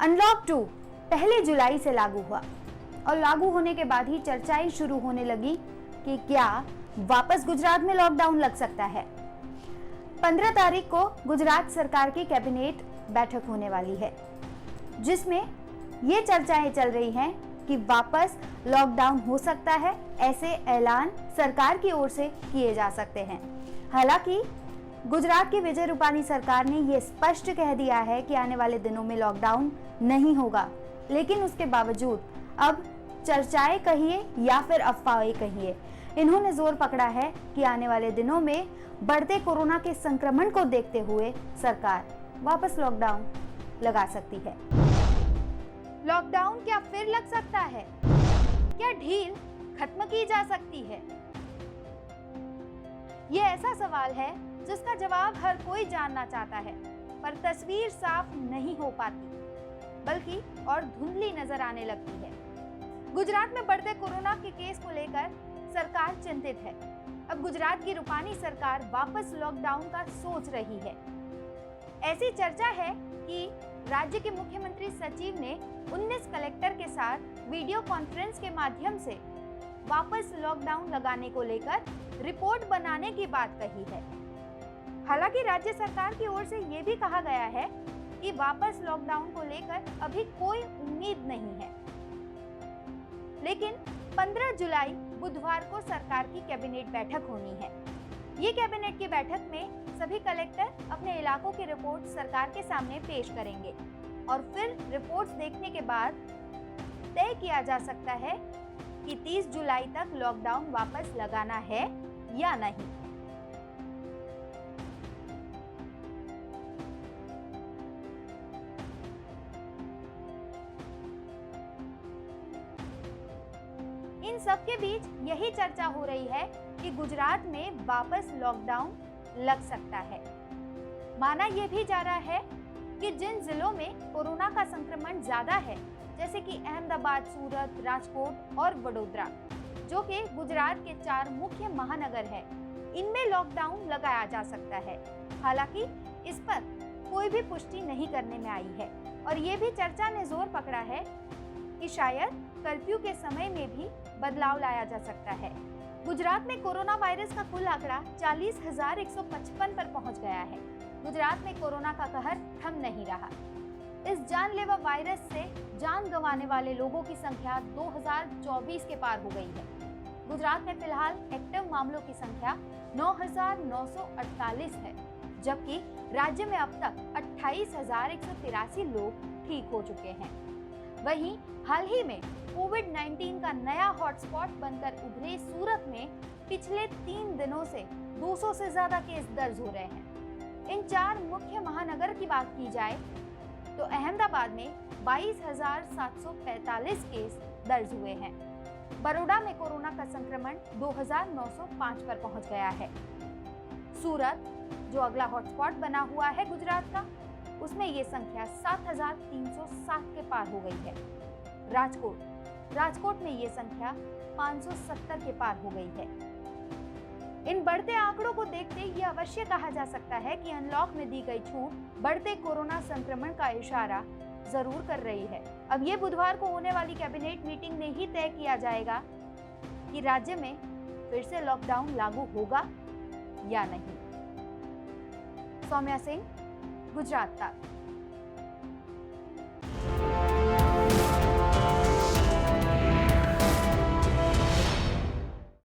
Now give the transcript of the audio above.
Unlock 2 पहली जुलाई से लागू हुआ और लागू होने के बाद ही चर्चाएं शुरू होने लगी कि क्या वापस गुजरात में लॉकडाउन लग सकता है। 15 तारीख को गुजरात सरकार की कैबिनेट बैठक होने वाली है, जिसमें ये चर्चाएं चल रही हैं कि वापस लॉकडाउन हो सकता है। ऐसे ऐलान सरकार की ओर से किए जा सकते हैं। हालांकि गुजरात की विजय रूपानी सरकार ने यह स्पष्ट कह दिया है कि आने वाले दिनों में लॉकडाउन नहीं होगा, लेकिन उसके बावजूद अब चर्चाएं कहिए या फिर अफवाहें कहिए, इन्होंने जोर पकड़ा है कि आने वाले दिनों में बढ़ते कोरोना के संक्रमण को देखते हुए सरकार वापस लॉकडाउन लगा सकती है। लॉकडाउन क्या फिर लग सकता है? क्या ढील खत्म की जा सकती है? ये ऐसा सवाल है जिसका जवाब हर कोई जानना चाहता है, पर तस्वीर साफ नहीं हो पाती, बल्कि और धुंधली नजर आने लगती है। गुजरात में बढ़ते कोरोना के केस को लेकर सरकार चिंतित है। अब गुजरात की रूपानी सरकार वापस लॉकडाउन का सोच रही है। ऐसी चर्चा है कि राज्य के मुख्यमंत्री सचिव ने 19 कलेक्टर के साथ वीडियो कॉन्फ्रेंस के माध्यम से वापस लॉकडाउन लगाने को लेकर रिपोर्ट बनाने की बात कही है। हालांकि राज्य सरकार की ओर से ये भी कहा गया है कि वापस लॉकडाउन को लेकर अभी कोई उम्मीद नहीं है, लेकिन 15 जुलाई बुधवार को सरकार की कैबिनेट बैठक होनी है। ये कैबिनेट की बैठक में सभी कलेक्टर अपने इलाकों की रिपोर्ट सरकार के सामने पेश करेंगे और फिर रिपोर्ट्स देखने के बाद तय किया जा सकता है कि 30 जुलाई तक लॉकडाउन वापस लगाना है या नहीं। इन सब के बीच यही चर्चा हो रही है कि गुजरात में वापस लॉकडाउन लग सकता है। माना यह भी जा रहा है कि जिन जिलों में कोरोना का संक्रमण ज्यादा है, जैसे कि अहमदाबाद, सूरत, राजकोट और वडोदरा, जो कि गुजरात के 4 मुख्य महानगर है, इनमें लॉकडाउन लगाया जा सकता है। हालांकि इस पर कोई भी पुष्टि नहीं करने में आई है और ये भी चर्चा ने जोर पकड़ा है कि शायद कर्फ्यू के समय में भी बदलाव लाया जा सकता है। गुजरात में कोरोना वायरस का कुल आंकड़ा 40,155 पर पहुंच गया है। गुजरात में कोरोना का कहर थम नहीं रहा। इस जानलेवा वायरस से जान गंवाने वाले लोगों की संख्या 2024 के पार हो गई है। गुजरात में फिलहाल एक्टिव मामलों की संख्या 9,948 है, जबकि राज्य में अब तक 28,183 लोग ठीक हो चुके हैं। वहीं हाल ही में कोविड-19 का नया हॉटस्पॉट बनकर उभरे सूरत में पिछले 3 दिनों से 200 से ज्यादा केस दर्ज हो रहे हैं। इन 4 मुख्य महानगर की बात की जाए तो अहमदाबाद में 22,745 केस दर्ज हुए हैं। बड़ौदा में कोरोना का संक्रमण 2,905 पर पहुंच गया है। सूरत, जो अगला हॉटस्पॉट बना हुआ है गुजरात का, उसमें ये संख्या 7,307 के पार हो गई है। राजकोट में ये संख्या 570 के पार हो गई है। इन बढ़ते आंकड़ों को देखते ये अवश्य कहा जा सकता है कि अनलॉक में दी गई छूट बढ़ते कोरोना संक्रमण का इशारा जरूर कर रही है। अब ये बुधवार को होने वाली कैबिनेट मीटिंग में ही तय किया जाएगा कि राज्य में फिर से लॉकडाउन लागू होगा या नहीं। सौम्या सिंह, गुजरात तक।